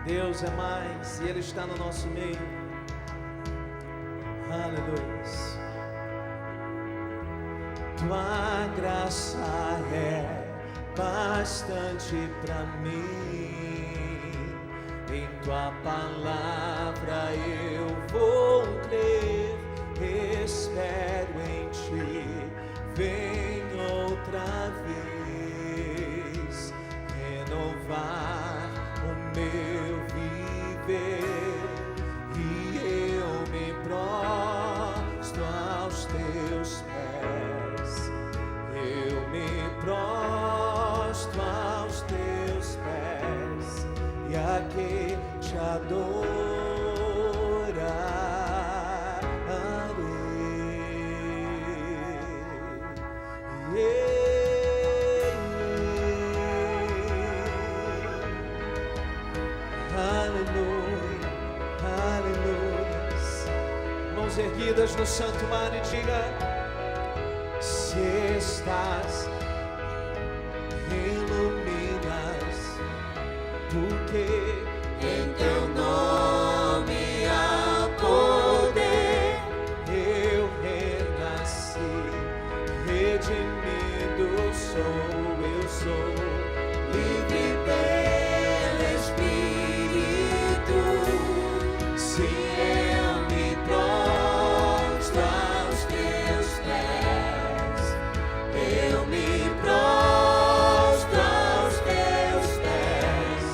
Deus é mais e Ele está no nosso meio. Aleluia. Tua graça é bastante para mim. Em tua palavra eu vou crer. Espero em ti. Vem outra vez renovar o meu viver, e eu me prostro aos teus pés. Eu me prostro aos teus pés e aqui te adorarei. Aleluia, aleluia. Mãos erguidas no santo mar e diga: se estás, iluminas, porque em teu nome há poder. eu renasci, redimido sou, eu sou Livre pelo Espírito, se eu me prostro aos teus pés, eu me prostro aos teus pés,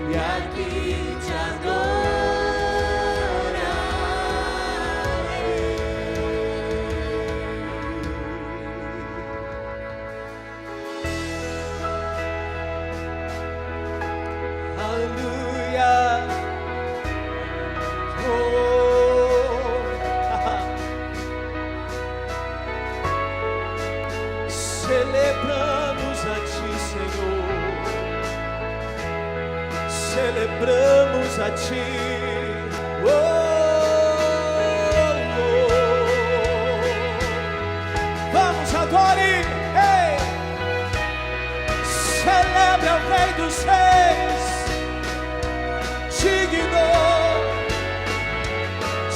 e aqui te aleluia. Celebramos a ti, Senhor. Celebramos a ti. Vamos, adore. Ei! Celebre ao Rei dos Reis. Digno,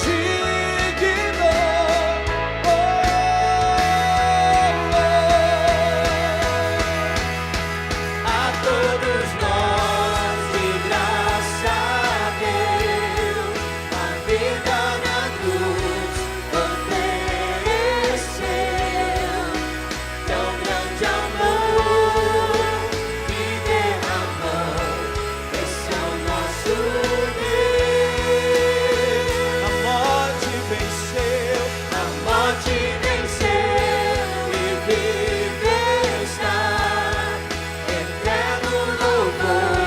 digno, a todos nós de graça deu, a vida na cruz ofereceu, tão grande amor que derramou, esse é o nosso Deus. a morte venceu, A morte venceu e vive está, eterno louvor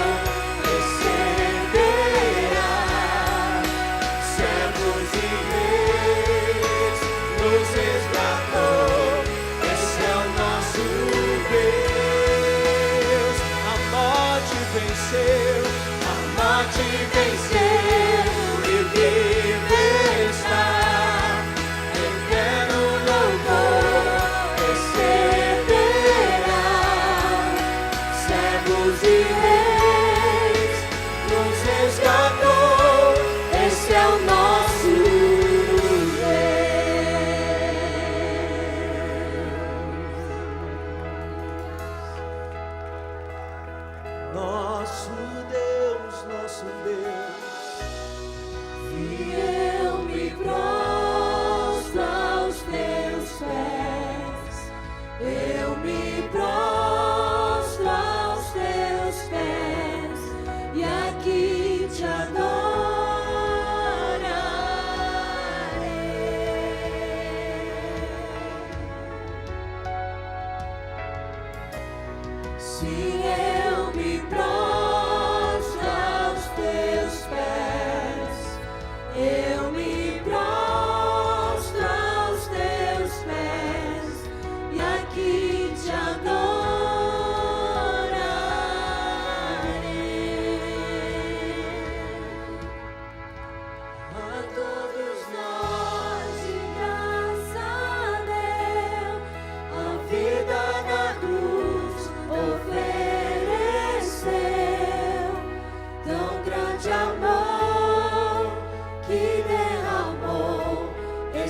receberá. Servos e reis nos resgatou, esse é o nosso Deus. a morte venceu, A morte venceu e vive está, eterno louvor receberá. Servos e reis nos resgatou, esse é o nosso nosso Deus, nosso Deus.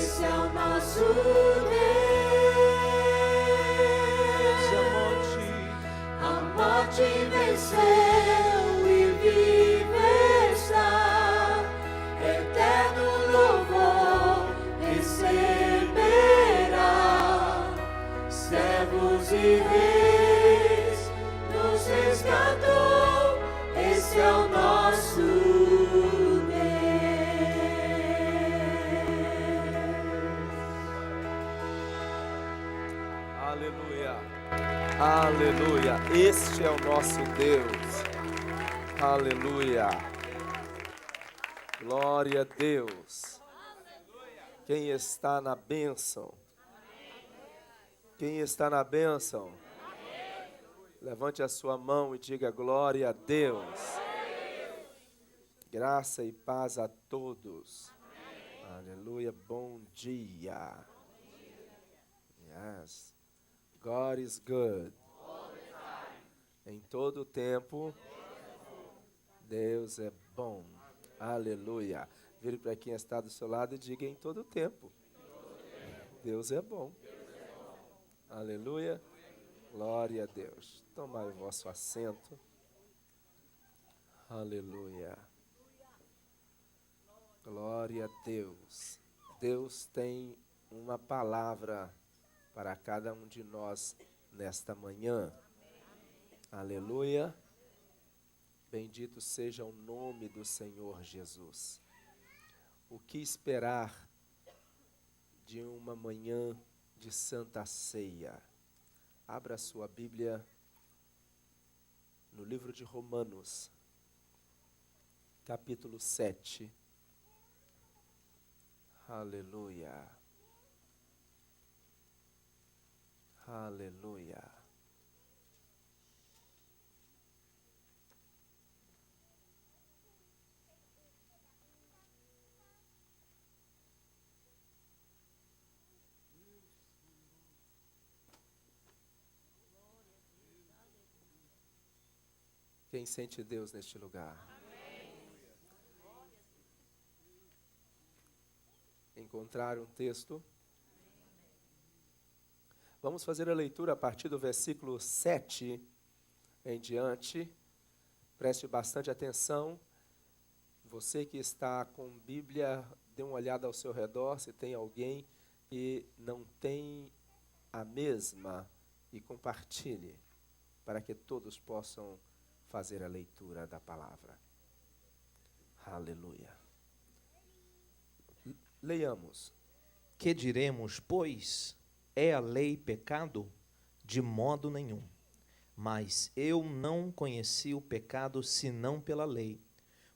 esse é o nosso Deus. A morte venceu e vive está, eterno louvor receberá. Servos e reis nos resgatou, esse é o nosso Deus. Aleluia. Aleluia. Este é o nosso Deus. Aleluia. Glória a Deus. Quem está na bênção? Quem está na bênção? Levante a sua mão e diga glória a Deus. Graça e paz a todos. Aleluia. Bom dia. Yes. God is good. Em todo tempo, Deus é bom. Aleluia. Vire para quem está do seu lado e diga em todo tempo. Deus é bom. Aleluia. Glória a Deus. Tomai o vosso assento. Aleluia. Glória a Deus. Deus tem uma palavra para cada um de nós nesta manhã. Aleluia. Bendito seja o nome do Senhor Jesus. O que esperar de uma manhã de Santa Ceia? Abra sua Bíblia no livro de Romanos, capítulo 7. Aleluia. Aleluia. Quem sente Deus neste lugar? Encontrar um texto? Vamos fazer a leitura a partir do versículo 7 em diante. Preste bastante atenção. Você que está com Bíblia, dê uma olhada ao seu redor, se tem alguém que não tem a mesma, e compartilhe, para que todos possam fazer a leitura da palavra. Aleluia. Leiamos. Que diremos, pois? É a lei pecado? De modo nenhum. Mas eu não conheci o pecado senão pela lei,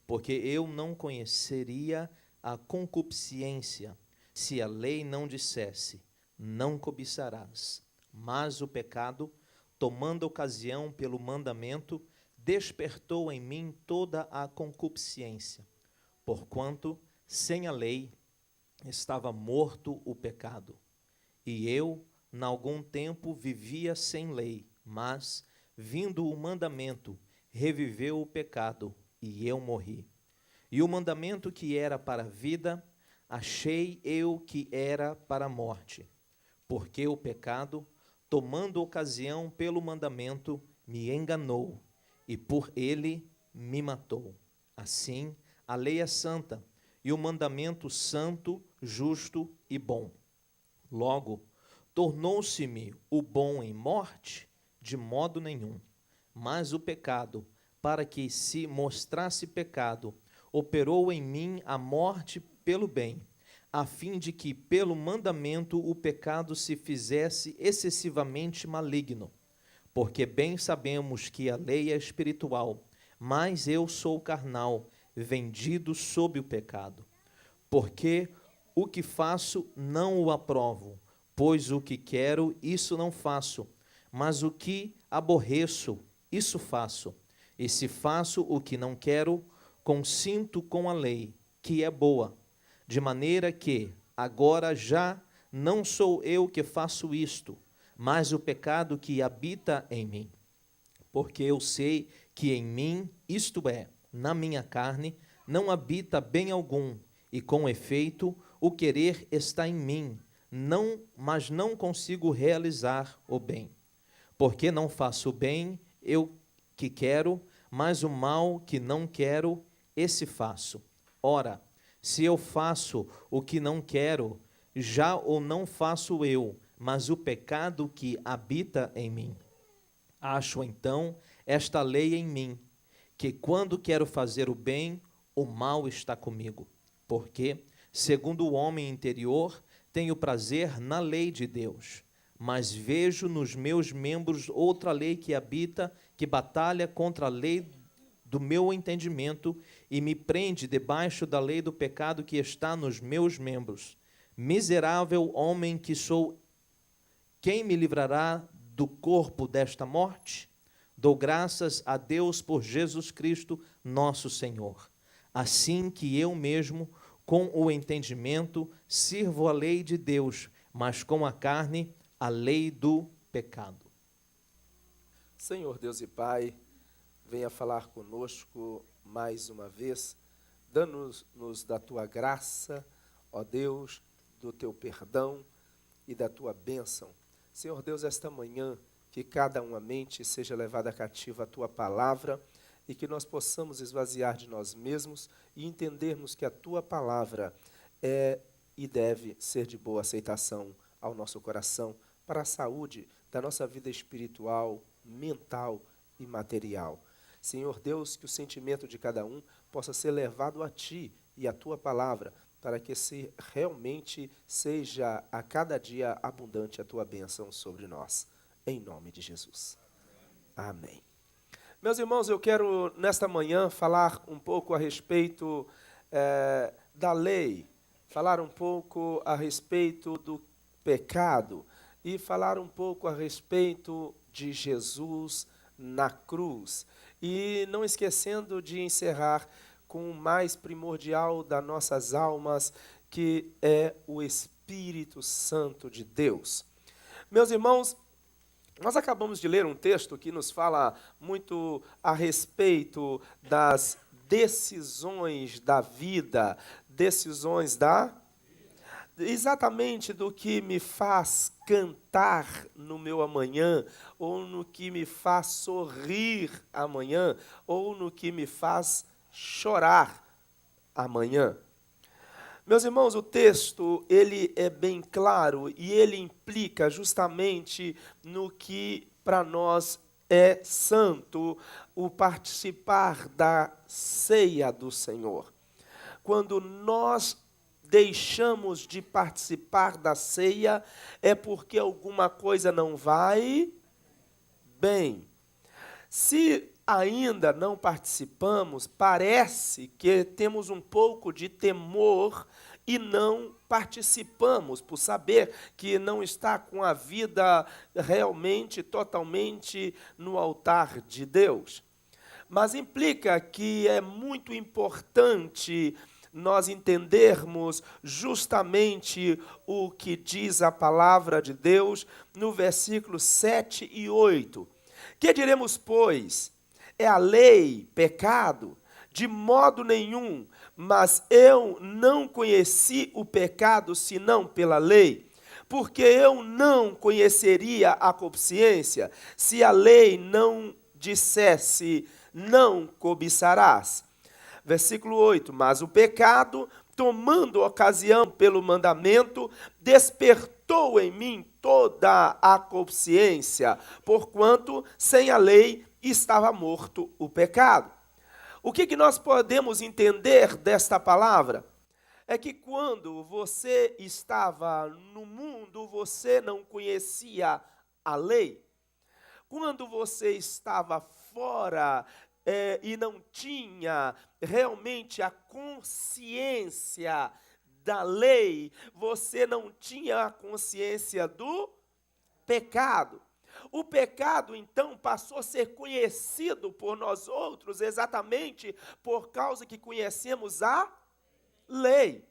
porque eu não conheceria a concupiscência se a lei não dissesse, não cobiçarás. Mas o pecado, tomando ocasião pelo mandamento, despertou em mim toda a concupiscência, porquanto, sem a lei, estava morto o pecado. E eu, em algum tempo, vivia sem lei, mas, vindo o mandamento, reviveu o pecado, e eu morri. E o mandamento que era para a vida, achei eu que era para a morte, porque o pecado, tomando ocasião pelo mandamento, me enganou, e por ele me matou. Assim, a lei é santa, e o mandamento santo, justo e bom. Logo, tornou-se-me o bom em morte? De modo nenhum. Mas o pecado, para que se mostrasse pecado, operou em mim a morte pelo bem, a fim de que, pelo mandamento, o pecado se fizesse excessivamente maligno. Porque bem sabemos que a lei é espiritual, mas eu sou carnal, vendido sob o pecado. Porque o que faço não o aprovo, pois o que quero, isso não faço, mas o que aborreço, isso faço. E se faço o que não quero, consinto com a lei, que é boa, de maneira que agora já não sou eu que faço isto, mas o pecado que habita em mim. Porque eu sei que em mim, isto é, na minha carne, não habita bem algum, e com efeito, o querer está em mim, mas não consigo realizar o bem. Porque não faço o bem, eu que quero, mas o mal que não quero, esse faço. Ora, se eu faço o que não quero, já o não faço eu, mas o pecado que habita em mim. Acho, então, esta lei em mim, que quando quero fazer o bem, o mal está comigo. Porque, segundo o homem interior, tenho prazer na lei de Deus, mas vejo nos meus membros outra lei que habita, que batalha contra a lei do meu entendimento e me prende debaixo da lei do pecado que está nos meus membros. Miserável homem que sou, quem me livrará do corpo desta morte? Dou graças a Deus por Jesus Cristo, nosso Senhor. Assim que eu mesmo, com o entendimento, sirvo a lei de Deus, mas com a carne, a lei do pecado. Senhor Deus e Pai, venha falar conosco mais uma vez, dando-nos da tua graça, ó Deus, do teu perdão e da tua bênção. Senhor Deus, esta manhã, que cada uma mente seja levada cativa à tua palavra e que nós possamos esvaziar de nós mesmos e entendermos que a tua palavra é e deve ser de boa aceitação ao nosso coração para a saúde da nossa vida espiritual, mental e material. Senhor Deus, que o sentimento de cada um possa ser levado a Ti e a Tua palavra, para que realmente seja a cada dia abundante a Tua bênção sobre nós. Em nome de Jesus. Amém. Meus irmãos, eu quero nesta manhã falar um pouco a respeito da lei, falar um pouco a respeito do pecado e falar um pouco a respeito de Jesus na cruz. E não esquecendo de encerrar com o mais primordial das nossas almas, que é o Espírito Santo de Deus. Meus irmãos, nós acabamos de ler um texto que nos fala muito a respeito das decisões da vida, exatamente do que me faz cantar no meu amanhã, ou no que me faz sorrir amanhã, ou no que me faz chorar amanhã. Meus irmãos, o texto, ele é bem claro e ele implica justamente no que para nós é santo, o participar da ceia do Senhor. Quando nós deixamos de participar da ceia, é porque alguma coisa não vai bem. Se ainda não participamos, parece que temos um pouco de temor e não participamos, por saber que não está com a vida realmente, totalmente no altar de Deus. Mas implica que é muito importante nós entendermos justamente o que diz a palavra de Deus no versículos 7 e 8. Que diremos, pois? É a lei pecado? De modo nenhum, mas eu não conheci o pecado senão pela lei, porque eu não conheceria a consciência se a lei não dissesse, não cobiçarás. Versículo 8, mas o pecado, tomando ocasião pelo mandamento, despertou em mim toda a consciência, porquanto sem a lei estava morto o pecado. O que nós podemos entender desta palavra? É que quando você estava no mundo, você não conhecia a lei. Quando você estava fora e não tinha realmente a consciência da lei, você não tinha a consciência do pecado. O pecado, então, passou a ser conhecido por nós outros exatamente por causa que conhecemos a lei.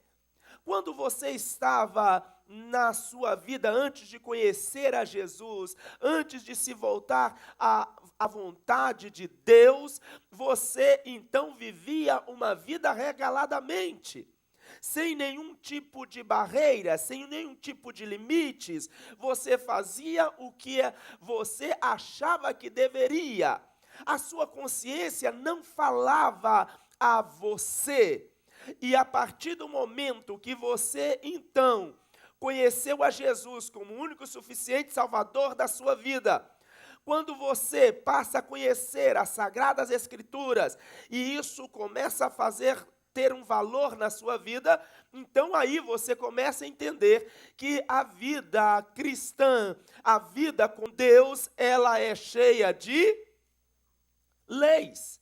Quando você estava na sua vida antes de conhecer a Jesus, antes de se voltar à vontade de Deus, você então vivia uma vida regaladamente. sem nenhum tipo de barreira, sem nenhum tipo de limites. Você fazia o que você achava que deveria. A sua consciência não falava a você. E a partir do momento que você, então, conheceu a Jesus como o único e suficiente Salvador da sua vida, quando você passa a conhecer as Sagradas Escrituras, e isso começa a ter um valor na sua vida, então aí você começa a entender que a vida cristã, a vida com Deus, ela é cheia de leis.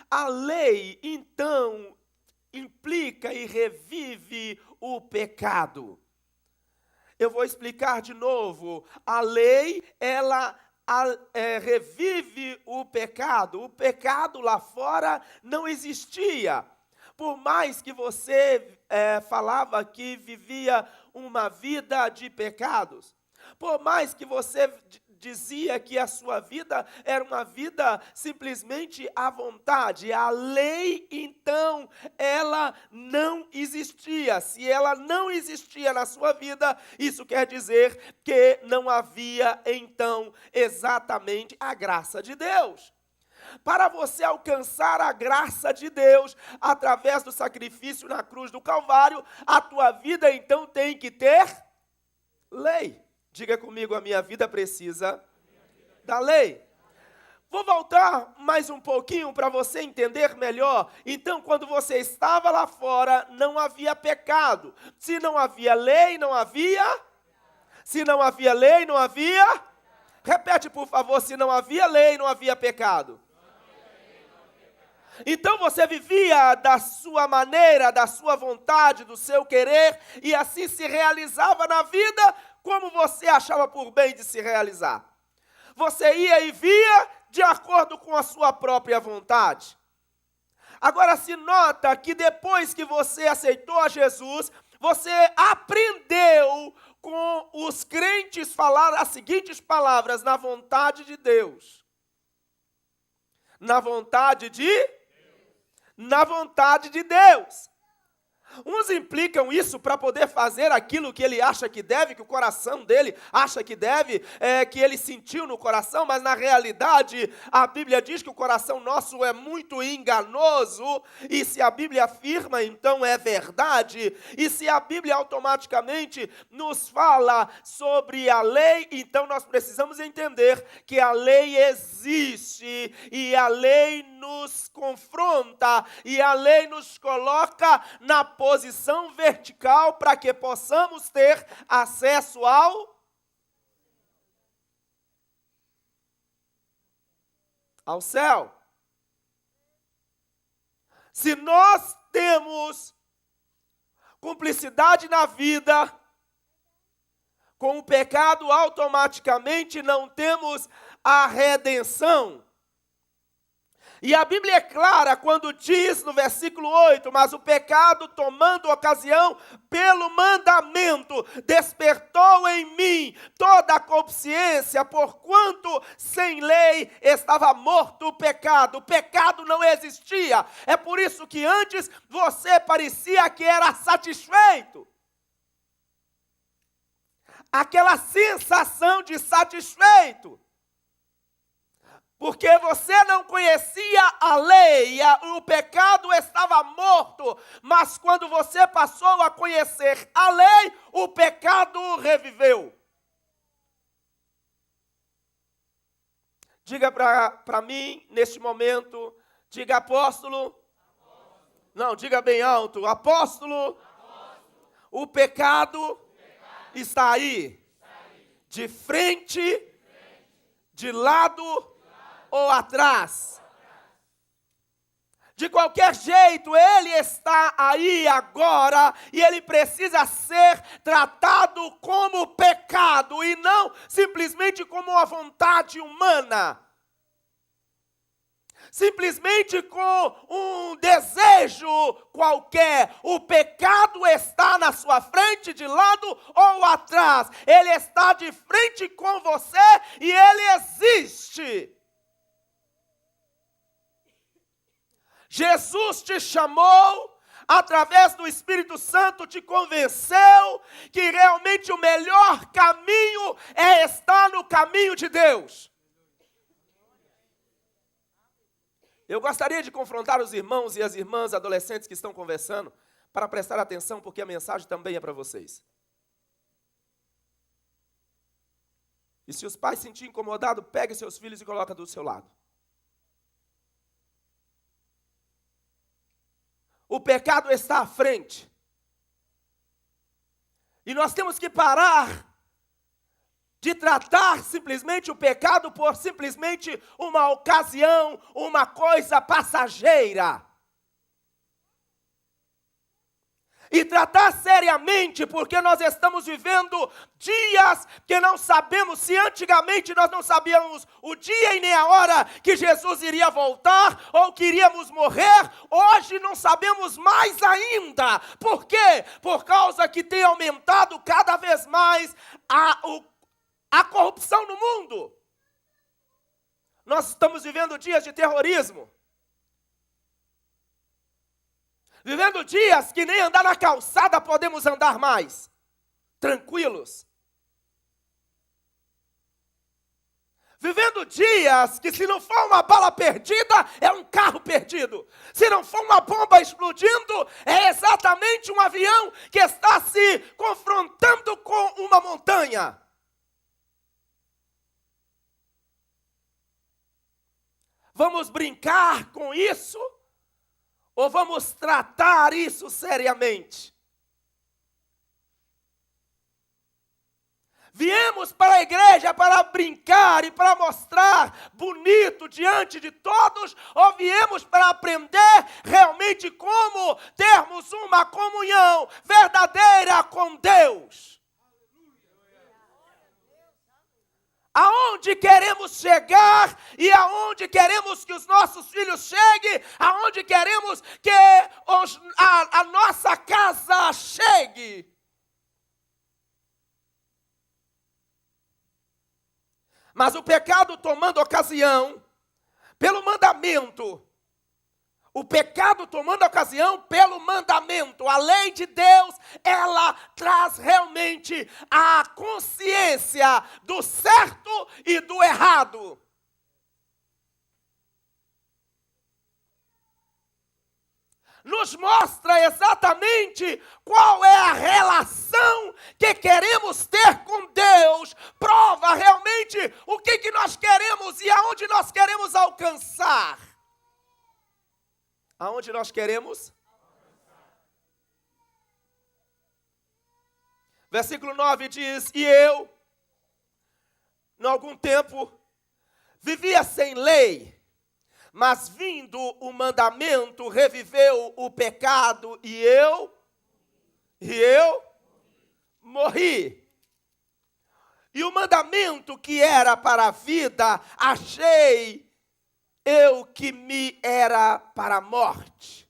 A lei, então, implica e revive o pecado. Eu vou explicar de novo. A lei, ela revive o pecado. O pecado lá fora não existia. Por mais que você falava que vivia uma vida de pecados, por mais que você dizia que a sua vida era uma vida simplesmente à vontade, a lei, então, ela não existia. Se ela não existia na sua vida, isso quer dizer que não havia, então, exatamente a graça de Deus. Para você alcançar a graça de Deus, através do sacrifício na cruz do Calvário, a tua vida, então, tem que ter lei. Diga comigo, a minha vida precisa da lei. Vou voltar mais um pouquinho para você entender melhor. Então, quando você estava lá fora, não havia pecado. Se não havia lei, não havia? Se não havia lei, não havia? Repete, por favor, se não havia lei, não havia pecado. Então você vivia da sua maneira, da sua vontade, do seu querer, e assim se realizava na vida como você achava por bem de se realizar. Você ia e via de acordo com a sua própria vontade. Agora se nota que depois que você aceitou a Jesus, você aprendeu com os crentes falar as seguintes palavras: na vontade de Deus. Na vontade de Deus. Na vontade de Deus. Uns implicam isso para poder fazer aquilo que ele acha que deve, que o coração dele acha que deve, que ele sentiu no coração, mas na realidade a Bíblia diz que o coração nosso é muito enganoso, e se a Bíblia afirma, então é verdade, e se a Bíblia automaticamente nos fala sobre a lei, então nós precisamos entender que a lei existe, e a lei nos confronta, e a lei nos coloca na posição vertical para que possamos ter acesso ao céu. Se nós temos cumplicidade na vida com o pecado, automaticamente não temos a redenção. E a Bíblia é clara quando diz no versículo 8, mas o pecado, tomando ocasião pelo mandamento, despertou em mim toda a consciência, porquanto sem lei estava morto o pecado não existia. É por isso que antes você parecia que era satisfeito. Aquela sensação de satisfeito. Porque você não conhecia a lei, o pecado estava morto, mas quando você passou a conhecer a lei, o pecado reviveu. Diga para mim, neste momento, diga apóstolo. Não, diga bem alto, apóstolo. O pecado está aí, de frente, de lado ou atrás. De qualquer jeito, ele está aí agora e ele precisa ser tratado como pecado e não simplesmente como uma vontade humana. Simplesmente com um desejo qualquer. O pecado está na sua frente, de lado ou atrás. Ele está de frente com você e ele existe. Jesus te chamou através do Espírito Santo, te convenceu que realmente o melhor caminho é estar no caminho de Deus. Eu gostaria de confrontar os irmãos e as irmãs adolescentes que estão conversando para prestar atenção, porque a mensagem também é para vocês. E se os pais se sentirem incomodados, pegue seus filhos e coloque do seu lado. O pecado está à frente. E nós temos que parar de tratar simplesmente o pecado por simplesmente uma ocasião, uma coisa passageira. E tratar seriamente, porque nós estamos vivendo dias que não sabemos, se antigamente nós não sabíamos o dia e nem a hora que Jesus iria voltar, ou que iríamos morrer, hoje não sabemos mais ainda. Por quê? Por causa que tem aumentado cada vez mais a corrupção no mundo. Nós estamos vivendo dias de terrorismo. Vivendo dias que nem andar na calçada podemos andar mais, tranquilos. Vivendo dias que se não for uma bala perdida, é um carro perdido. Se não for uma bomba explodindo, é exatamente um avião que está se confrontando com uma montanha. Vamos brincar com isso? Ou vamos tratar isso seriamente? Viemos para a igreja para brincar e para mostrar bonito diante de todos, ou viemos para aprender realmente como termos uma comunhão verdadeira com Deus? Aonde queremos chegar e aonde queremos que os nossos filhos cheguem, aonde queremos que a nossa casa chegue. Mas o pecado tomando ocasião pelo mandamento, o pecado tomando ocasião pelo mandamento, a lei de Deus, ela traz realmente a consciência do certo e do errado. Nos mostra exatamente qual é a relação que queremos ter com Deus, prova realmente o que nós queremos e aonde nós queremos alcançar. Aonde nós queremos? Versículo 9 diz: e eu, em algum tempo, vivia sem lei, mas vindo o mandamento, reviveu o pecado, e eu morri. E o mandamento que era para a vida, achei eu que me era para a morte.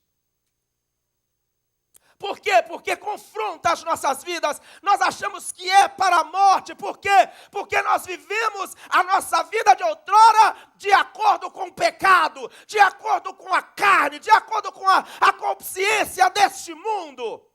Por quê? Porque confronta as nossas vidas. Nós achamos que é para a morte. Por quê? Porque nós vivemos a nossa vida de outrora de acordo com o pecado, de acordo com a carne, de acordo com a consciência deste mundo.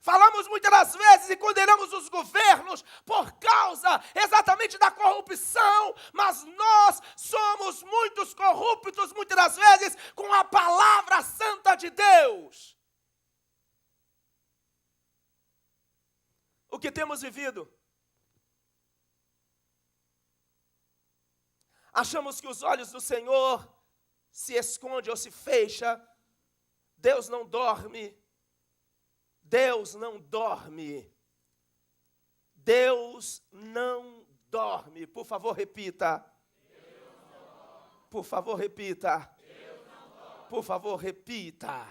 Falamos muitas das vezes e condenamos os governos por causa exatamente da corrupção, mas nós somos muitos corruptos, muitas das vezes, com a palavra santa de Deus. O que temos vivido? Achamos que os olhos do Senhor se escondem ou se fecham. Deus não dorme. Deus não dorme. Deus não dorme. Por favor, repita. Por favor, repita. Por favor, repita.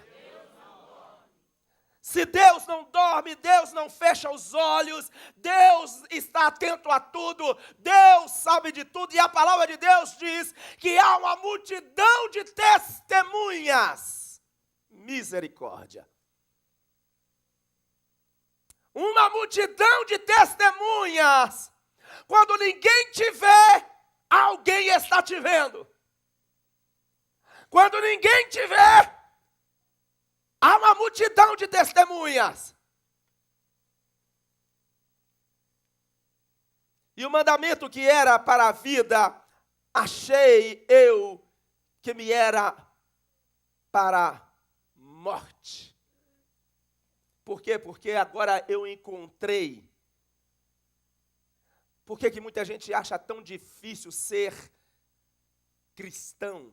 Se Deus não dorme, Deus não fecha os olhos, Deus está atento a tudo, Deus sabe de tudo, e a palavra de Deus diz que há uma multidão de testemunhas. Misericórdia. Uma multidão de testemunhas. Quando ninguém te vê, alguém está te vendo. Quando ninguém te vê, há uma multidão de testemunhas. E o mandamento que era para a vida, achei eu que me era para a morte. Por quê? Porque agora eu encontrei. Por que muita gente acha tão difícil ser cristão?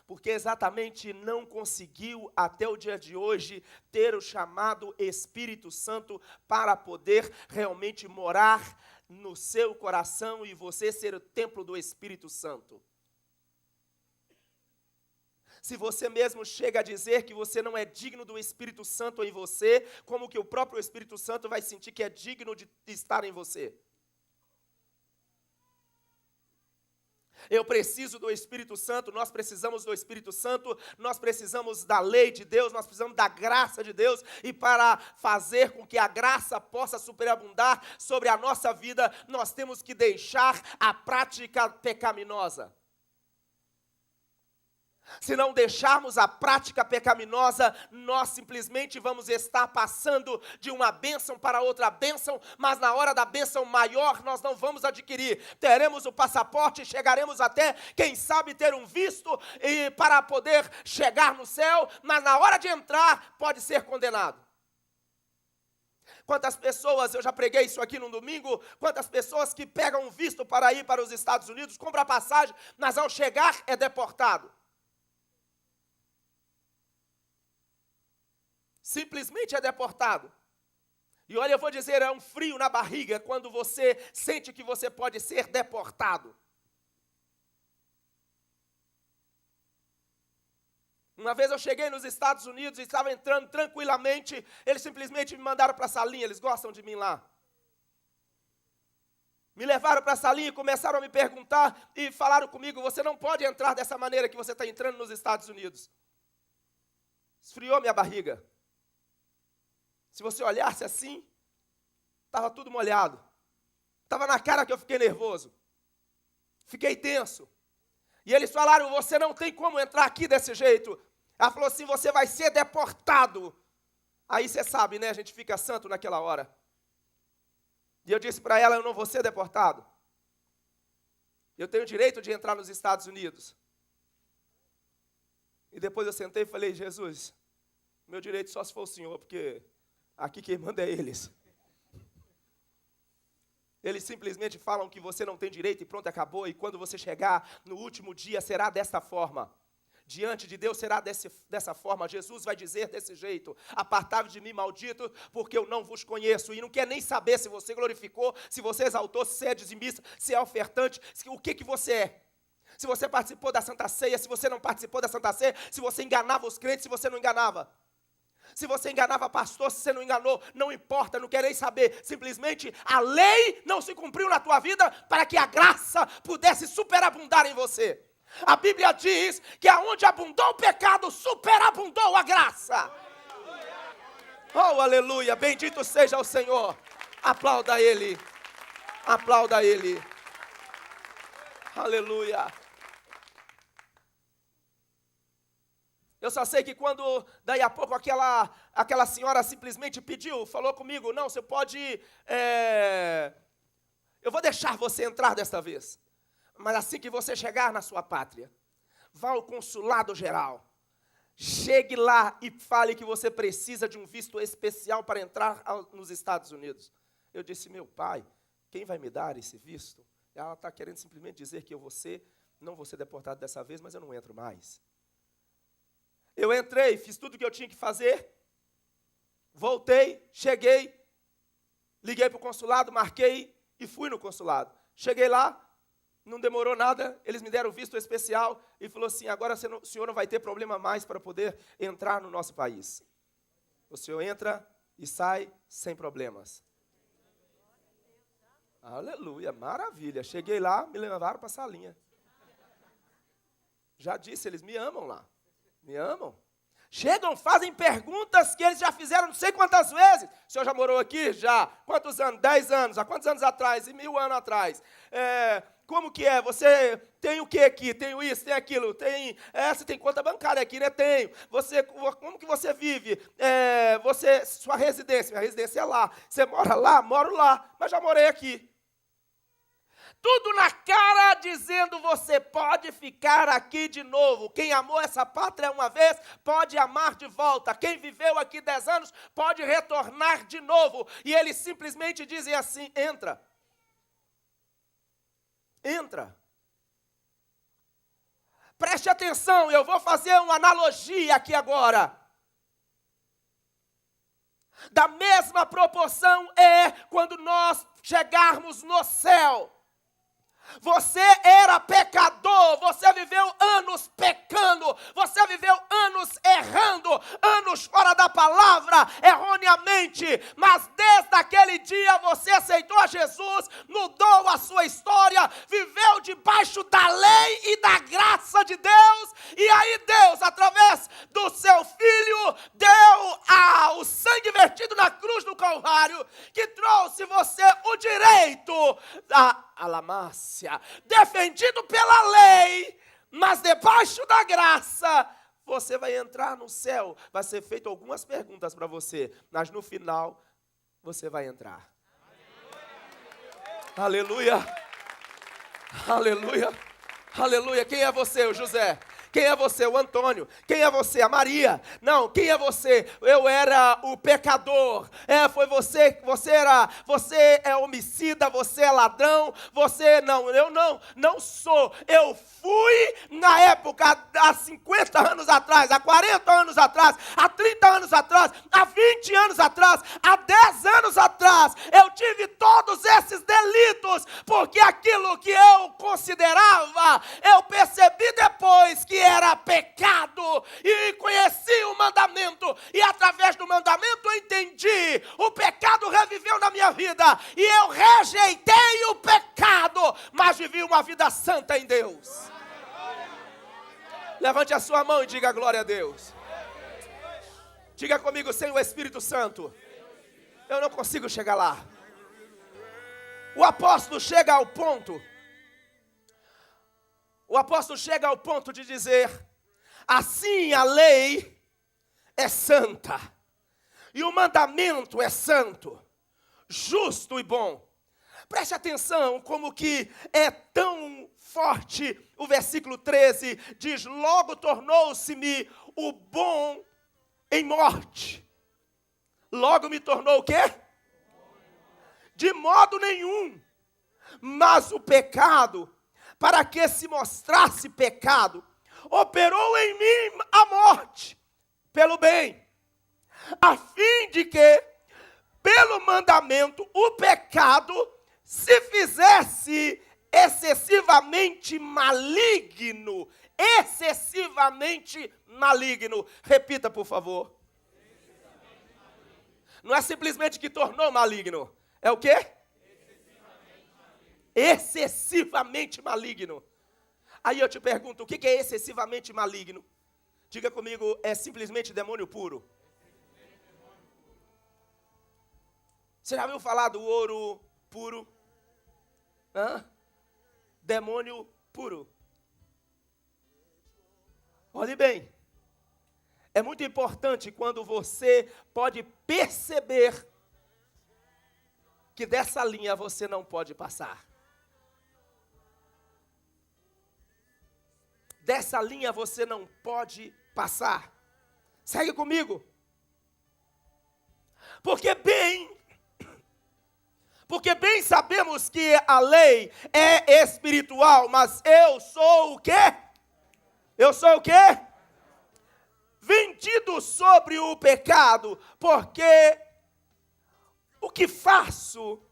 Porque exatamente não conseguiu até o dia de hoje ter o chamado Espírito Santo para poder realmente morar no seu coração e você ser o templo do Espírito Santo. Se você mesmo chega a dizer que você não é digno do Espírito Santo em você, como que o próprio Espírito Santo vai sentir que é digno de estar em você? Eu preciso do Espírito Santo, nós precisamos do Espírito Santo, nós precisamos da lei de Deus, nós precisamos da graça de Deus, e para fazer com que a graça possa superabundar sobre a nossa vida, nós temos que deixar a prática pecaminosa. Se não deixarmos a prática pecaminosa, nós simplesmente vamos estar passando de uma bênção para outra bênção, mas na hora da bênção maior nós não vamos adquirir. Teremos o passaporte, chegaremos até, quem sabe, ter um visto e para poder chegar no céu, mas na hora de entrar pode ser condenado. Quantas pessoas, eu já preguei isso aqui no domingo, quantas pessoas que pegam um visto para ir para os Estados Unidos, compram a passagem, mas ao chegar é deportado. Simplesmente é deportado. E olha, eu vou dizer, é um frio na barriga quando você sente que você pode ser deportado. Uma vez eu cheguei nos Estados Unidos e estava entrando tranquilamente, eles simplesmente me mandaram para a salinha, eles gostam de mim lá. Me levaram para a salinha e começaram a me perguntar e falaram comigo, você não pode entrar dessa maneira que você está entrando nos Estados Unidos. Esfriou minha barriga. Se você olhasse assim, estava tudo molhado. Estava na cara que eu fiquei nervoso. Fiquei tenso. E eles falaram, você não tem como entrar aqui desse jeito. Ela falou assim, você vai ser deportado. Aí você sabe, né, a gente fica santo naquela hora. E eu disse para ela, eu não vou ser deportado. Eu tenho o direito de entrar nos Estados Unidos. E depois eu sentei e falei, Jesus, meu direito só se for o Senhor, porque aqui quem manda é eles. Eles simplesmente falam que você não tem direito e pronto, acabou. E quando você chegar no último dia, será desta forma. Diante de Deus será dessa forma. Jesus vai dizer desse jeito, apartai-vos de mim, maldito, porque eu não vos conheço. E não quer nem saber se você glorificou, se você exaltou, se é dizimista, se é ofertante, o que você é. Se você participou da Santa Ceia, se você não participou da Santa Ceia, se você enganava os crentes, se você não enganava. Se você enganava pastor, se você não enganou, não importa, não quer nem saber. Simplesmente a lei não se cumpriu na tua vida para que a graça pudesse superabundar em você. A Bíblia diz que aonde abundou o pecado, superabundou a graça. Oh, aleluia, bendito seja o Senhor. Aplauda Ele, aplauda Ele. Aleluia. Eu só sei que quando, daí a pouco, aquela senhora simplesmente pediu, falou comigo, não, você pode, eu vou deixar você entrar desta vez. Mas assim que você chegar na sua pátria, vá ao consulado geral, chegue lá e fale que você precisa de um visto especial para entrar nos Estados Unidos. Eu disse, meu pai, quem vai me dar esse visto? Ela está querendo simplesmente dizer que não vou ser deportado dessa vez, mas eu não entro mais. Eu entrei, fiz tudo o que eu tinha que fazer, voltei, cheguei, liguei para o consulado, marquei e fui no consulado. Cheguei lá, não demorou nada, eles me deram o visto especial e falou assim, agora o senhor não vai ter problema mais para poder entrar no nosso país. O senhor entra e sai sem problemas. Aleluia, maravilha. Cheguei lá, me levaram para a salinha. Já disse, eles me amam lá. Me amam? Chegam, fazem perguntas que eles já fizeram não sei quantas vezes. O senhor já morou aqui? Já. Quantos anos? 10 anos. Há quantos anos atrás? E 1000 anos atrás. como que é? Você tem o que aqui? Tenho isso, tem aquilo, tem... você tem conta bancária aqui, né? Tenho. Como que você vive? Sua residência, minha residência é lá. Você mora lá? Moro lá, mas já morei aqui. Tudo na cara dizendo, você pode ficar aqui de novo. Quem amou essa pátria uma vez, pode amar de volta. Quem viveu aqui 10 anos, pode retornar de novo. E eles simplesmente dizem assim, entra. Entra. Preste atenção, eu vou fazer uma analogia aqui agora. Da mesma proporção é quando nós chegarmos no céu. Você era pecador, você viveu anos pecando, você viveu anos errando, anos fora da palavra, erroneamente, mas desde aquele dia você aceitou a Jesus, mudou a sua história, viveu debaixo da lei e da graça de Deus, e aí Deus, através do seu Filho, deu o sangue vertido na cruz do Calvário, que trouxe você o direito da alamácia, defendido pela lei, mas debaixo da graça, você vai entrar no céu. Vai ser feito algumas perguntas para você, mas no final, você vai entrar. Aleluia, aleluia, aleluia. Quem é você, o José? Quem é você? O Antônio. Quem é você? A Maria. Não, quem é você? Eu era o pecador. Foi você. Você é homicida, você é ladrão, eu não sou. Eu fui na época, há 50 anos atrás, há 40 anos atrás, há 30 anos atrás, há 20 anos atrás, há 10 anos atrás, eu tive todos esses delitos, porque aquilo que eu considerava, eu percebi depois que era pecado, e conheci o mandamento, e através do mandamento eu entendi, o pecado reviveu na minha vida, e eu rejeitei o pecado, mas vivi uma vida santa em Deus. Levante a sua mão e diga glória a Deus. Diga comigo, sem o Espírito Santo, eu não consigo chegar lá. O apóstolo chega ao ponto de dizer, assim a lei é santa, e o mandamento é santo, justo e bom. Preste atenção como que é tão forte o versículo 13, diz, logo tornou-se-me o bom em morte. Logo me tornou o quê? De modo nenhum, mas o pecado, para que se mostrasse pecado, operou em mim a morte, pelo bem, a fim de que, pelo mandamento, o pecado se fizesse excessivamente maligno. Excessivamente maligno. Repita, por favor. Não é simplesmente que tornou maligno. É o quê? Excessivamente maligno. Aí eu te pergunto, o que é excessivamente maligno? Diga comigo, é simplesmente demônio puro. Você já ouviu falar do ouro puro? Demônio puro. Olhe bem, é muito importante quando você pode perceber que dessa linha você não pode passar. Dessa linha você não pode passar. Segue comigo. Porque bem sabemos que a lei é espiritual, mas eu sou o quê? Eu sou o quê? Vendido sobre o pecado, porque o que faço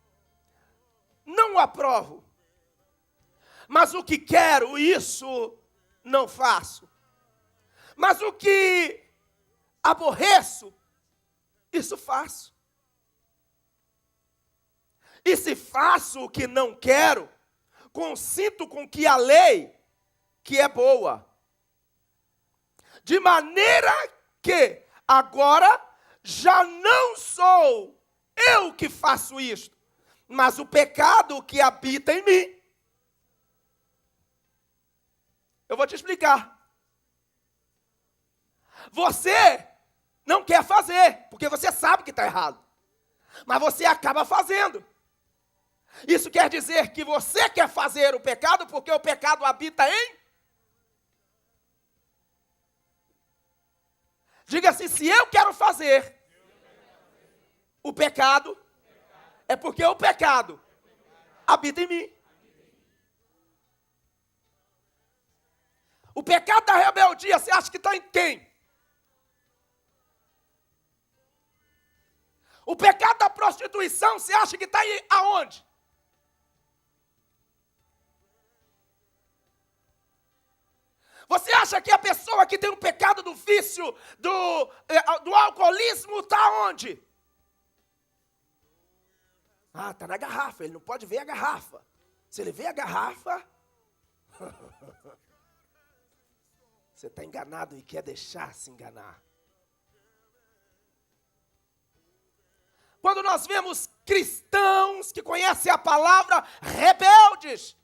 não aprovo, mas o que quero, isso não faço. Mas o que aborreço, isso faço. E se faço o que não quero, consinto com que a lei, que é boa. De maneira que agora já não sou eu que faço isto, mas o pecado que habita em mim. Eu vou te explicar. Você não quer fazer, porque você sabe que está errado. Mas você acaba fazendo. Isso quer dizer que você quer fazer o pecado, porque o pecado habita em... Diga assim, se eu quero fazer o pecado, é porque o pecado habita em mim. O pecado da rebeldia, você acha que está em quem? O pecado da prostituição, você acha que está aonde? Você acha que a pessoa que tem o pecado do vício, do alcoolismo, está onde? Ah, está na garrafa, ele não pode ver a garrafa. Se ele vê a garrafa, você está enganado e quer deixar se enganar. Quando nós vemos cristãos que conhecem a palavra rebeldes,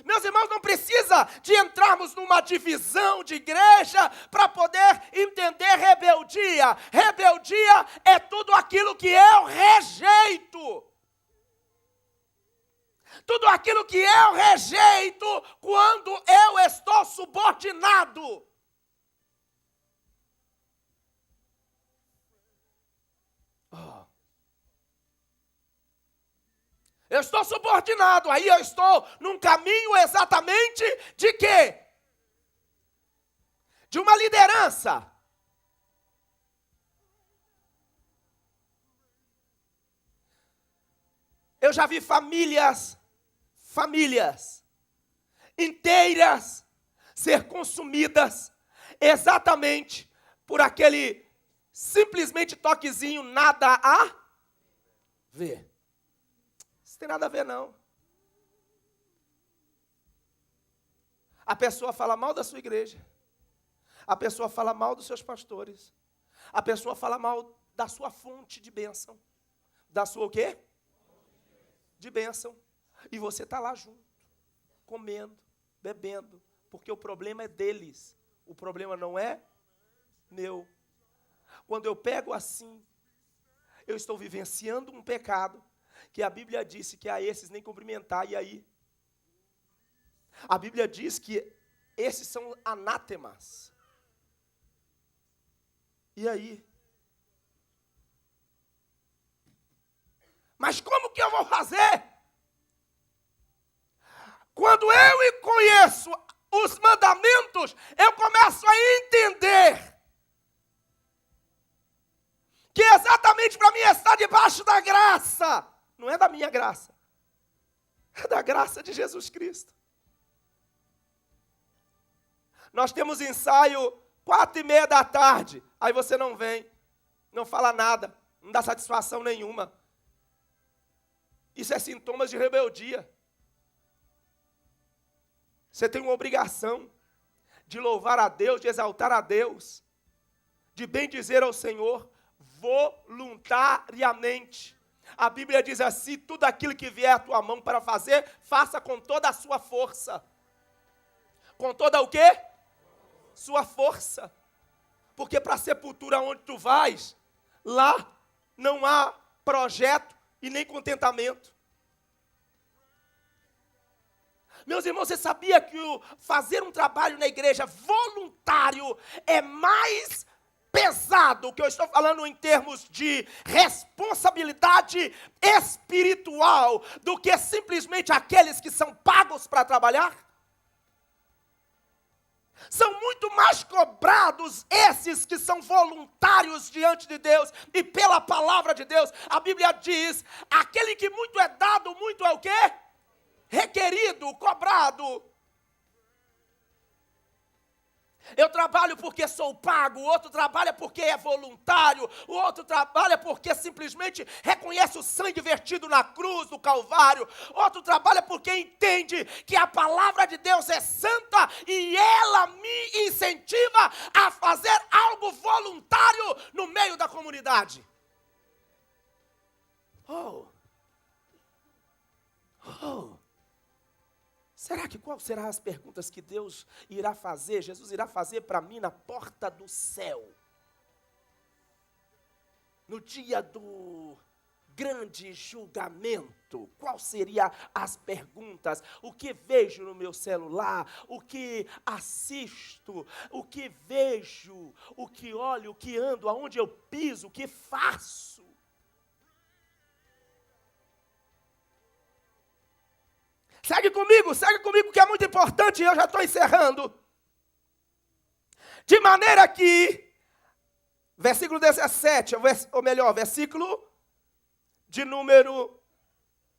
meus irmãos, não precisa de entrarmos numa divisão de igreja para poder entender rebeldia. Rebeldia é tudo aquilo que eu rejeito. Tudo aquilo que eu rejeito quando eu estou subordinado. Eu estou subordinado, aí eu estou num caminho exatamente de quê? De uma liderança. Eu já vi famílias inteiras ser consumidas exatamente por aquele simplesmente toquezinho, nada a ver. Não tem nada a ver, não. A pessoa fala mal da sua igreja. A pessoa fala mal dos seus pastores. A pessoa fala mal da sua fonte de bênção. Da sua o quê? De bênção. E você está lá junto, comendo, bebendo, porque o problema é deles. O problema não é meu. Quando eu pego assim, eu estou vivenciando um pecado que a Bíblia disse que a esses nem cumprimentar, e aí? A Bíblia diz que esses são anátemas. E aí? Mas como que eu vou fazer? Quando eu conheço os mandamentos, eu começo a entender que exatamente para mim está debaixo da graça. Não é da minha graça, é da graça de Jesus Cristo. Nós temos ensaio 4:30 da tarde, aí você não vem, não fala nada, não dá satisfação nenhuma. Isso é sintomas de rebeldia. Você tem uma obrigação de louvar a Deus, de exaltar a Deus, de bendizer ao Senhor voluntariamente. A Bíblia diz assim, tudo aquilo que vier à tua mão para fazer, faça com toda a sua força. Com toda o quê? Sua força. Porque para a sepultura onde tu vais, lá não há projeto e nem contentamento. Meus irmãos, você sabia que fazer um trabalho na igreja voluntário é mais pesado, o que eu estou falando em termos de responsabilidade espiritual, do que simplesmente aqueles que são pagos para trabalhar? São muito mais cobrados esses que são voluntários diante de Deus e pela palavra de Deus. A Bíblia diz, aquele que muito é dado, muito é o quê? Requerido, cobrado. Eu trabalho porque sou pago, o outro trabalha porque é voluntário, o outro trabalha porque simplesmente reconhece o sangue vertido na cruz do Calvário, outro trabalha porque entende que a palavra de Deus é santa e ela me incentiva a fazer algo voluntário no meio da comunidade. Será que qual serão as perguntas que Deus irá fazer, Jesus irá fazer para mim na porta do céu? No dia do grande julgamento, qual seriam as perguntas? O que vejo no meu celular? O que assisto? O que vejo? O que olho? O que ando? Aonde eu piso? O que faço? Segue comigo que é muito importante e eu já estou encerrando. De maneira que, versículo 17, ou melhor, versículo de número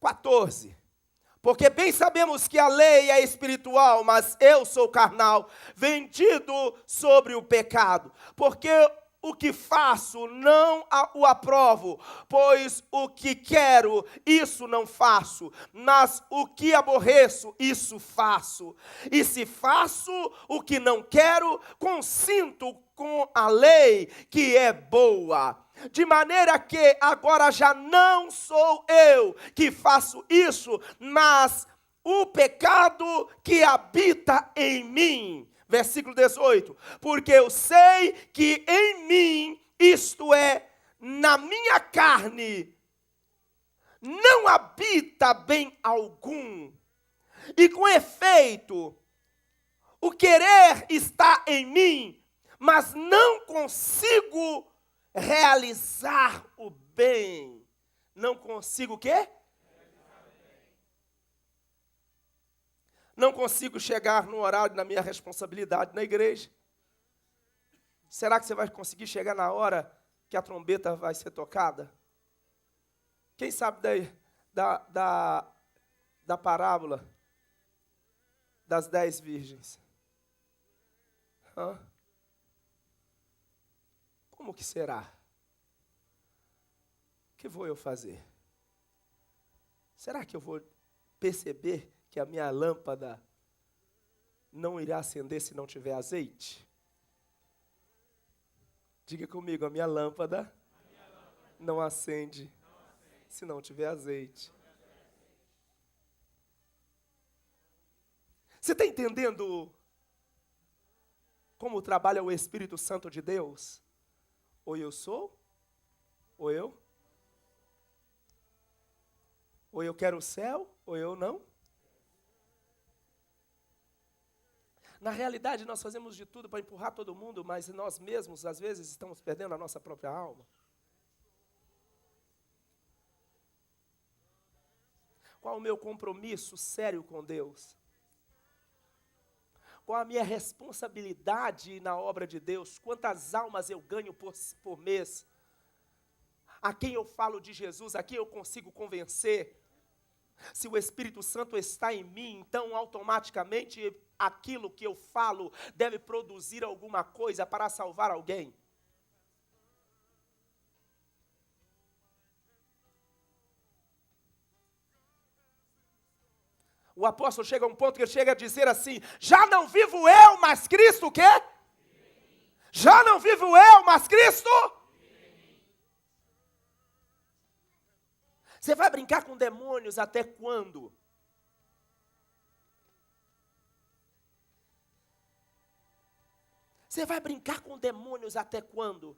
14. Porque bem sabemos que a lei é espiritual, mas eu sou carnal, vendido sobre o pecado. Porque o que faço não o aprovo, pois o que quero, isso não faço, mas o que aborreço, isso faço. E se faço o que não quero, consinto com a lei que é boa. De maneira que agora já não sou eu que faço isso, mas o pecado que habita em mim. Versículo 18, porque eu sei que em mim, isto é, na minha carne, não habita bem algum. E com efeito, o querer está em mim, mas não consigo realizar o bem. Não consigo o quê? Não consigo chegar no horário da minha responsabilidade na igreja. Será que você vai conseguir chegar na hora que a trombeta vai ser tocada? Quem sabe da parábola das 10 virgens? Como que será? O que vou eu fazer? Será que eu vou perceber que a minha lâmpada não irá acender se não tiver azeite? Diga comigo, a minha lâmpada não acende se não tiver azeite. Você está entendendo como trabalha o Espírito Santo de Deus? Ou eu sou, ou eu quero o céu, ou eu não. Na realidade, nós fazemos de tudo para empurrar todo mundo, mas nós mesmos, às vezes, estamos perdendo a nossa própria alma. Qual o meu compromisso sério com Deus? Qual a minha responsabilidade na obra de Deus? Quantas almas eu ganho por mês? A quem eu falo de Jesus? A quem eu consigo convencer? Se o Espírito Santo está em mim, então automaticamente aquilo que eu falo deve produzir alguma coisa para salvar alguém. O apóstolo chega a um ponto que ele chega a dizer assim: já não vivo eu, mas Cristo o quê? Já não vivo eu, mas Cristo? Você vai brincar com demônios até quando? Você vai brincar com demônios até quando?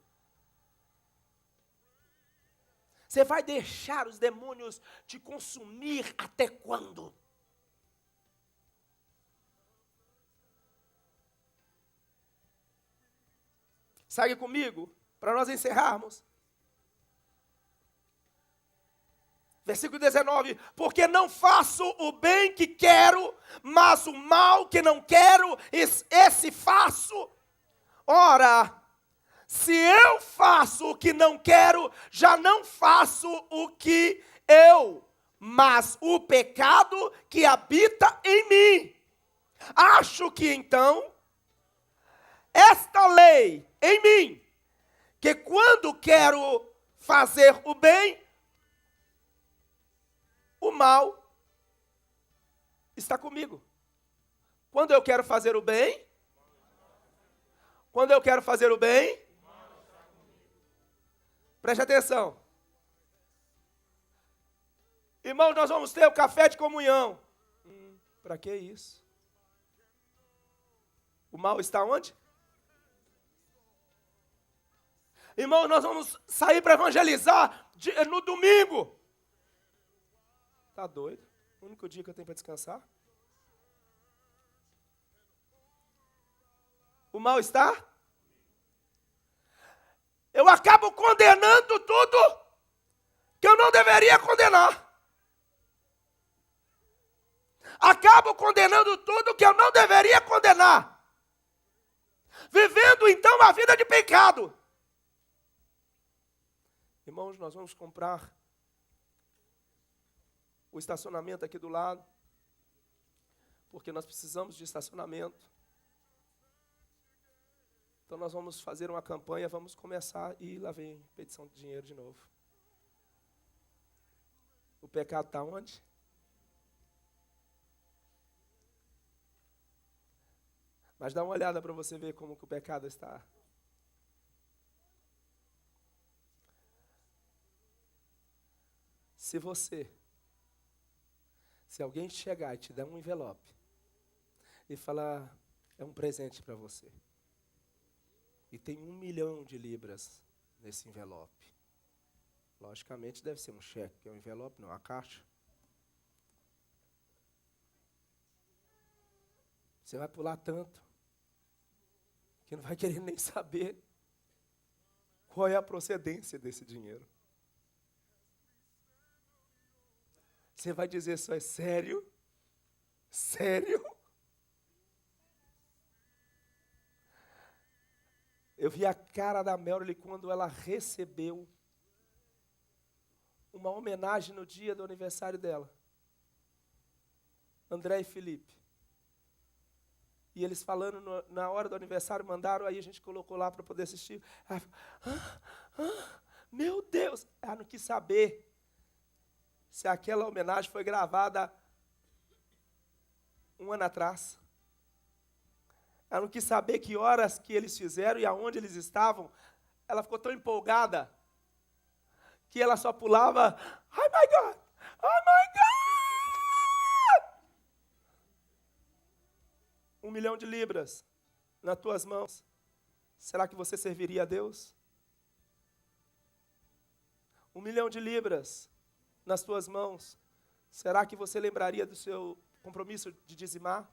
Você vai deixar os demônios te consumir até quando? Segue comigo, para nós encerrarmos. Versículo 19, porque não faço o bem que quero, mas o mal que não quero, esse faço. Ora, se eu faço o que não quero, já não faço o que mas o pecado que habita em mim. Acho que então, esta lei em mim, que quando quero fazer o bem, o mal está comigo. Quando eu quero fazer o bem, preste atenção. Irmãos, nós vamos ter o café de comunhão. Para que isso? O mal está onde? Irmão, nós vamos sair para evangelizar no domingo. Tá doido? O único dia que eu tenho para descansar. O mal está? Eu acabo condenando tudo que eu não deveria condenar. Acabo condenando tudo que eu não deveria condenar. Vivendo então a vida de pecado. Irmãos, nós vamos comprar o estacionamento aqui do lado, porque nós precisamos de estacionamento. Então nós vamos fazer uma campanha, vamos começar e lá vem petição de dinheiro de novo. O pecado está onde? Mas dá uma olhada para você ver como que o pecado está. Se alguém chegar e te der um envelope e falar, é um presente para você, e tem 1 milhão de libras nesse envelope, logicamente deve ser um cheque, que é um envelope, não, uma caixa. Você vai pular tanto, que não vai querer nem saber qual é a procedência desse dinheiro. Você vai dizer, isso é sério? Sério? Eu vi a cara da Melody quando ela recebeu uma homenagem no dia do aniversário dela. André e Felipe. E eles falando na hora do aniversário, mandaram, aí a gente colocou lá para poder assistir. Meu Deus! Ela não quis saber se aquela homenagem foi gravada 1 ano atrás. Ela não quis saber que horas que eles fizeram e aonde eles estavam. Ela ficou tão empolgada que ela só pulava, oh my God, oh my God! 1 milhão de libras nas tuas mãos. Será que você serviria a Deus? 1 milhão de libras nas tuas mãos. Será que você lembraria do seu compromisso de dizimar?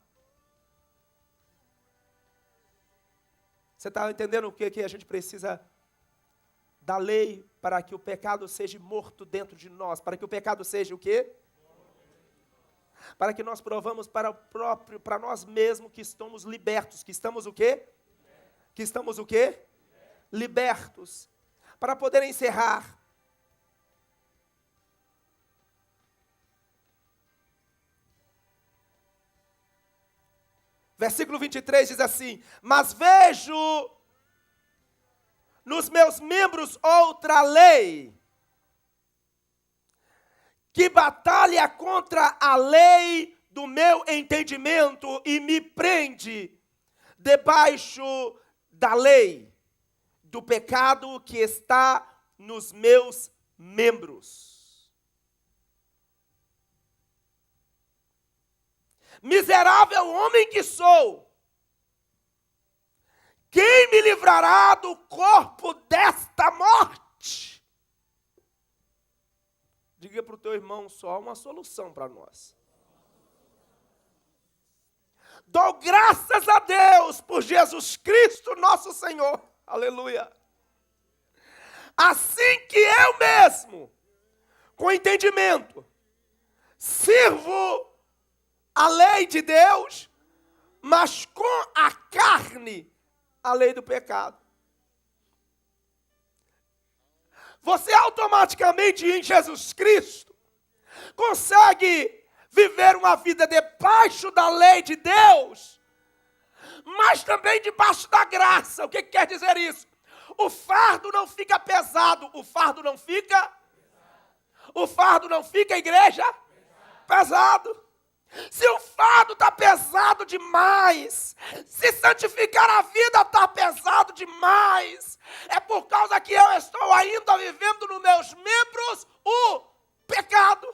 Você está entendendo o que a gente precisa da lei para que o pecado seja morto dentro de nós? Para que o pecado seja o quê? Para que nós provamos para nós mesmos que estamos libertos. Que estamos o quê? Que estamos o quê? Libertos. Para poder encerrar. Versículo 23 diz assim, mas vejo nos meus membros outra lei, que batalha contra a lei do meu entendimento e me prende debaixo da lei do pecado que está nos meus membros. Miserável homem que sou, quem me livrará do corpo desta morte? Diga para o teu irmão, só uma solução para nós. Dou graças a Deus por Jesus Cristo nosso Senhor. Aleluia. Assim que eu mesmo, com entendimento, sirvo a lei de Deus, mas com a carne, a lei do pecado. Você automaticamente em Jesus Cristo consegue viver uma vida debaixo da lei de Deus, mas também debaixo da graça. O que quer dizer isso? O fardo não fica pesado. O fardo não fica? O fardo não fica, igreja? Pesado. Se o fardo está pesado demais, se santificar a vida está pesado demais, é por causa que eu estou ainda vivendo nos meus membros o pecado.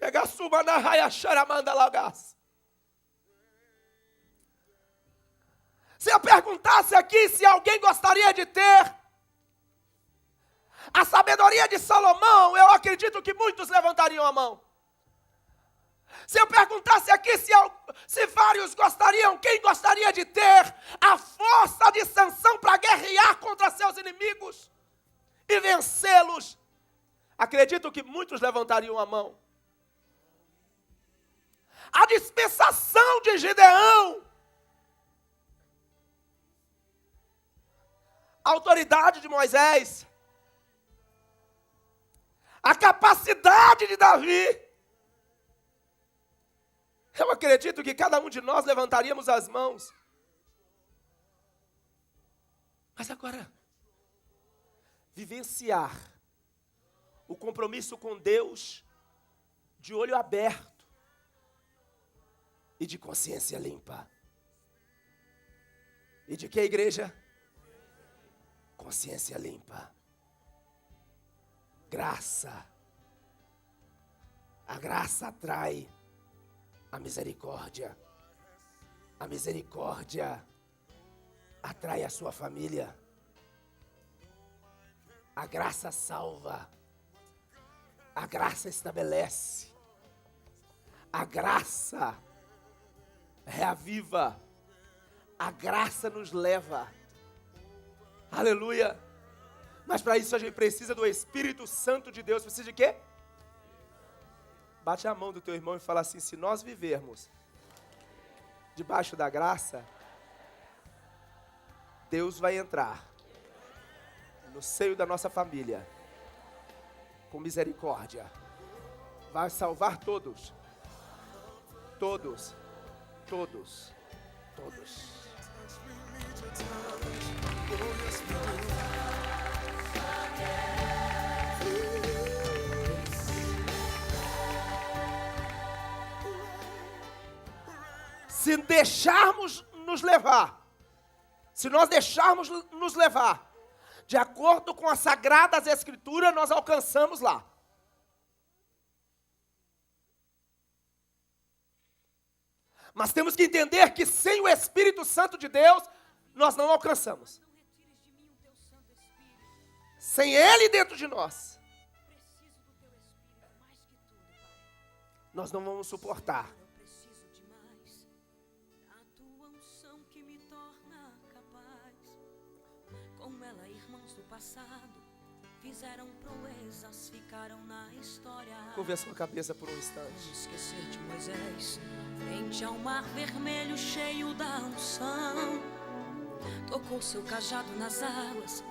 Pega a suma na raia charamanda lagas. Se eu perguntasse aqui se alguém gostaria de ter a sabedoria de Salomão, eu acredito que muitos levantariam a mão. Se eu perguntasse aqui se vários gostariam, quem gostaria de ter a força de Sansão para guerrear contra seus inimigos e vencê-los, acredito que muitos levantariam a mão. A dispensação de Gideão, a autoridade de Moisés, a capacidade de Davi. Eu acredito que cada um de nós levantaríamos as mãos. Mas agora, vivenciar o compromisso com Deus de olho aberto e de consciência limpa. E de que, igreja? Consciência limpa. Graça. A graça atrai a misericórdia. A misericórdia atrai a sua família. A graça salva. A graça estabelece. A graça reaviva. A graça nos leva. Aleluia. Mas para isso a gente precisa do Espírito Santo de Deus. Precisa de quê? Bate a mão do teu irmão e fala assim: se nós vivermos debaixo da graça, Deus vai entrar no seio da nossa família com misericórdia. Vai salvar todos. Todos. Todos. Todos. Se deixarmos nos levar, se nós deixarmos nos levar, de acordo com as Sagradas Escrituras, nós alcançamos lá. Mas temos que entender que sem o Espírito Santo de Deus, nós não alcançamos. Sem Ele dentro de nós, nós não vamos suportar. Fizeram proezas, ficaram na história. Curve a sua cabeça por um instante. Esquecer de Moisés, frente ao mar vermelho cheio da unção. Tocou seu cajado nas águas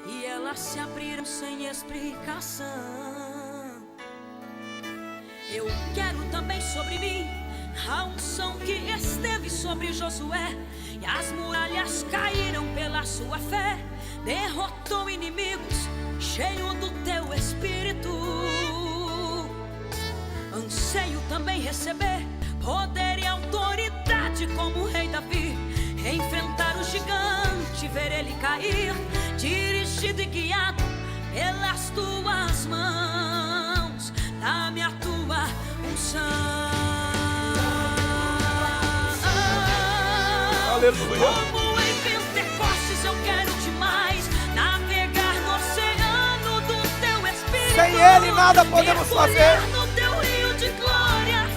e elas se abriram sem explicação. Eu quero também sobre mim a unção que esteve sobre Josué, e as muralhas caíram pela sua fé. Derrotou inimigos, cheio do teu Espírito. Anseio também receber poder e autoridade como o rei Davi. Enfrentar o gigante, ver ele cair, dirigido e guiado pelas tuas mãos. Dá-me a tua unção. Aleluia. Como em Pentecostes eu quero demais navegar no oceano do teu Espírito. Sem Ele nada podemos fazer. No teu rio de glória,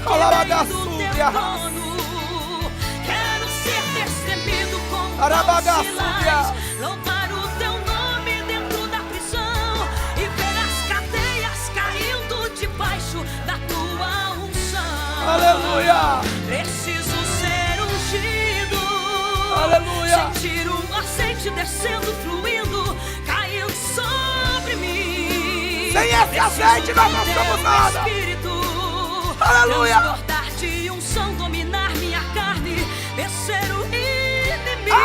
quero ser destemido como vacilares, louvar o teu nome dentro da prisão e ver as cadeias caindo debaixo da tua unção. Aleluia. Preciso ser ungido. Aleluia. Sentir o azeite descendo, fluindo, caindo sobre mim. Sem esse azeite nós não somos nada. Espírito, aleluia. Transportar de unção, dominar minha carne, vencer o inimigo.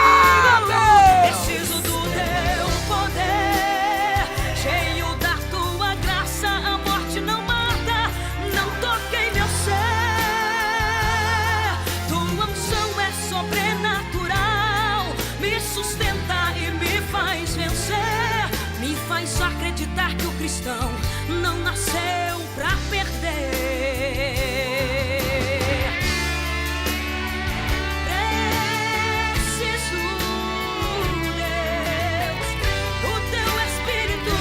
Preciso do teu poder, cheio da tua graça. A morte não mata, não toquei meu ser. Tua unção é sobrenatural, me sustenta e me faz vencer, me faz acreditar que o cristão não nasceu pra perder. Preciso, Deus, do teu Espírito.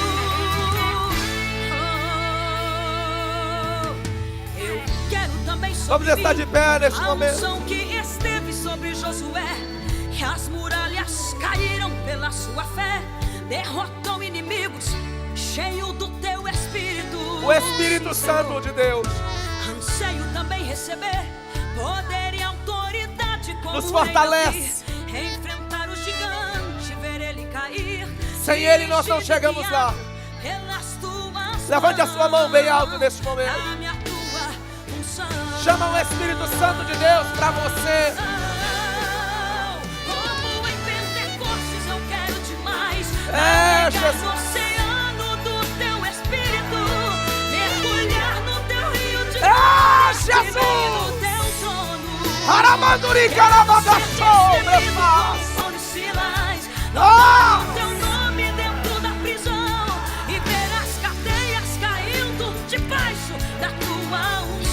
Eu quero também Vamos estar de pé neste a momento. unção que esteve sobre Josué, e as muralhas caíram pela sua fé. Derrotou inimigos, cheio do teu Espírito. O Espírito Santo de Deus Anseio também receber poder e autoridade como nos o rei fortalece. Davi. Enfrentar o gigante, ver ele cair. Sem ele nós não chegamos lá. Pelas tuas Levante a sua mão bem alto neste momento. Dá-me a tua unção. Chama o Espírito Santo de Deus para você. Como em Pentecostes eu quero demais. É, Navegar Jesus. no oceano do teu Espírito, mergulhar no teu rio de Jesus. no teu trono. Aramanduri carabagaçou, meu Deus. Não! Teu nome dentro da prisão e ver as cadeias caindo debaixo da tua unção.